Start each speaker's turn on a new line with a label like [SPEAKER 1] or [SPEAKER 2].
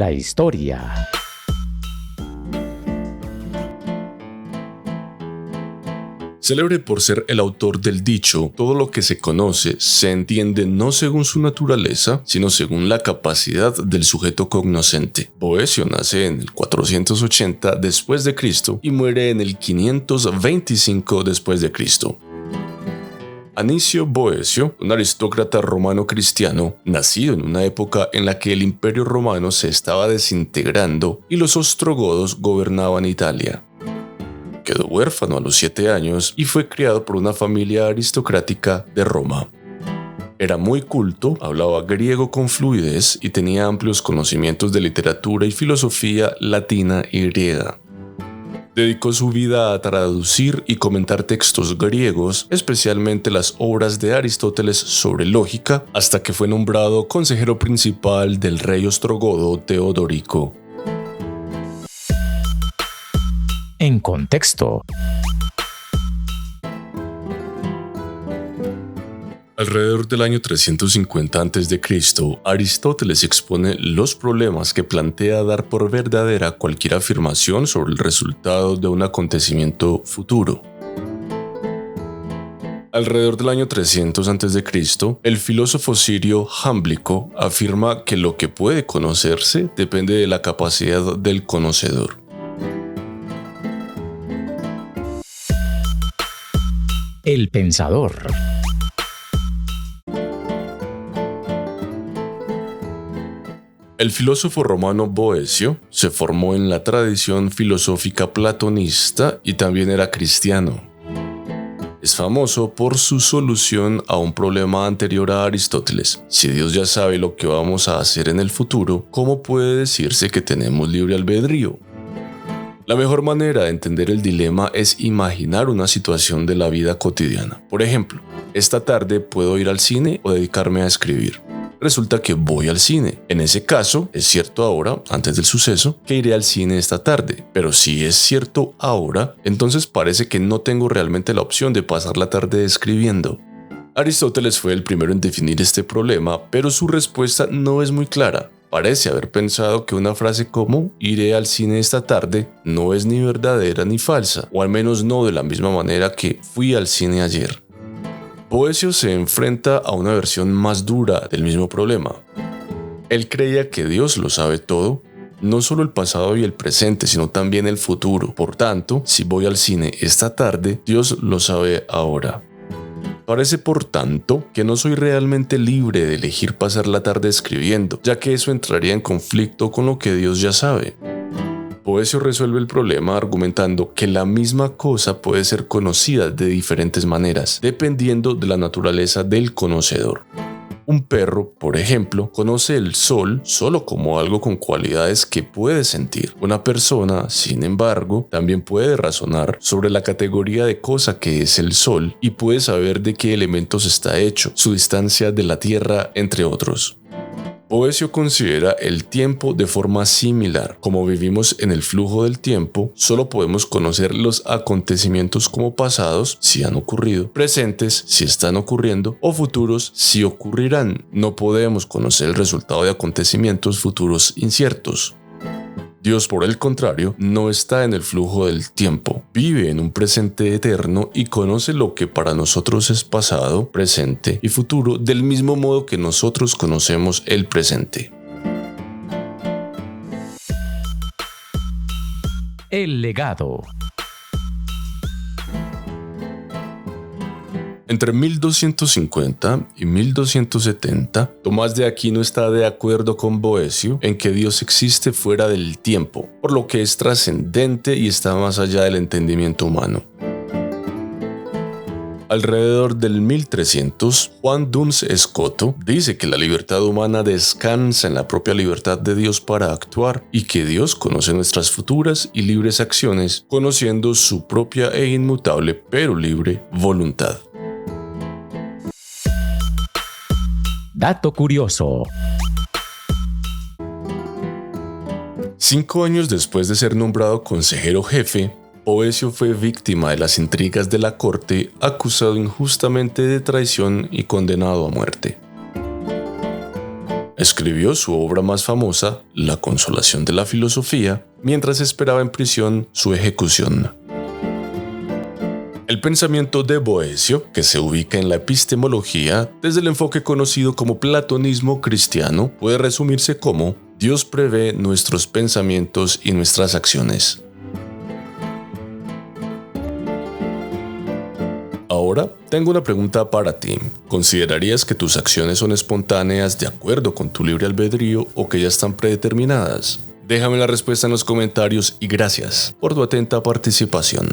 [SPEAKER 1] La historia.
[SPEAKER 2] Célebre por ser el autor del dicho, todo lo que se conoce se entiende no según su naturaleza, sino según la capacidad del sujeto cognoscente. Boecio nace en el 480 después de Cristo y muere en el 525 después de Cristo. Anicio Boecio, un aristócrata romano cristiano, nacido en una época en la que el Imperio Romano se estaba desintegrando y los ostrogodos gobernaban Italia. Quedó huérfano a los 7 años y fue criado por una familia aristocrática de Roma. Era muy culto, hablaba griego con fluidez y tenía amplios conocimientos de literatura y filosofía latina y griega. Dedicó su vida a traducir y comentar textos griegos, especialmente las obras de Aristóteles sobre lógica, hasta que fue nombrado consejero principal del rey ostrogodo Teodorico.
[SPEAKER 1] En contexto.
[SPEAKER 2] Alrededor del año 350 a.C., Aristóteles expone los problemas que plantea dar por verdadera cualquier afirmación sobre el resultado de un acontecimiento futuro. Alrededor del año 300 a.C., el filósofo sirio Jámblico afirma que lo que puede conocerse depende de la capacidad del conocedor.
[SPEAKER 1] El pensador.
[SPEAKER 2] El filósofo romano Boecio se formó en la tradición filosófica platonista y también era cristiano. Es famoso por su solución a un problema anterior a Aristóteles. Si Dios ya sabe lo que vamos a hacer en el futuro, ¿cómo puede decirse que tenemos libre albedrío? La mejor manera de entender el dilema es imaginar una situación de la vida cotidiana. Por ejemplo, esta tarde puedo ir al cine o dedicarme a escribir. Resulta que voy al cine. En ese caso, es cierto ahora, antes del suceso, que iré al cine esta tarde. Pero si es cierto ahora, entonces parece que no tengo realmente la opción de pasar la tarde escribiendo. Aristóteles fue el primero en definir este problema, pero su respuesta no es muy clara. Parece haber pensado que una frase como «iré al cine esta tarde» no es ni verdadera ni falsa, o al menos no de la misma manera que «fui al cine ayer». Boecio se enfrenta a una versión más dura del mismo problema. Él creía que Dios lo sabe todo, no solo el pasado y el presente, sino también el futuro. Por tanto, si voy al cine esta tarde, Dios lo sabe ahora. Parece, por tanto, que no soy realmente libre de elegir pasar la tarde escribiendo, ya que eso entraría en conflicto con lo que Dios ya sabe. Boecio resuelve el problema argumentando que la misma cosa puede ser conocida de diferentes maneras, dependiendo de la naturaleza del conocedor. Un perro, por ejemplo, conoce el sol solo como algo con cualidades que puede sentir. Una persona, sin embargo, también puede razonar sobre la categoría de cosa que es el sol y puede saber de qué elementos está hecho, su distancia de la Tierra, entre otros. Boecio considera el tiempo de forma similar. Como vivimos en el flujo del tiempo, solo podemos conocer los acontecimientos como pasados, si han ocurrido, presentes, si están ocurriendo, o futuros, si ocurrirán. No podemos conocer el resultado de acontecimientos futuros inciertos. Dios, por el contrario, no está en el flujo del tiempo, vive en un presente eterno y conoce lo que para nosotros es pasado, presente y futuro del mismo modo que nosotros conocemos el presente.
[SPEAKER 1] El legado.
[SPEAKER 2] Entre 1250 y 1270, Tomás de Aquino está de acuerdo con Boecio en que Dios existe fuera del tiempo, por lo que es trascendente y está más allá del entendimiento humano. Alrededor del 1300, Juan Duns Scoto dice que la libertad humana descansa en la propia libertad de Dios para actuar y que Dios conoce nuestras futuras y libres acciones, conociendo su propia e inmutable pero libre voluntad.
[SPEAKER 1] Dato curioso.
[SPEAKER 2] 5 años después de ser nombrado consejero jefe, Boecio fue víctima de las intrigas de la corte, acusado injustamente de traición y condenado a muerte. escribió su obra más famosa, La Consolación de la Filosofía, mientras esperaba en prisión su ejecución. El pensamiento de Boecio, que se ubica en la epistemología desde el enfoque conocido como platonismo cristiano, puede resumirse como: Dios prevé nuestros pensamientos y nuestras acciones. Ahora, tengo una pregunta para ti. ¿Considerarías que tus acciones son espontáneas de acuerdo con tu libre albedrío o que ya están predeterminadas? Déjame la respuesta en los comentarios y gracias por tu atenta participación.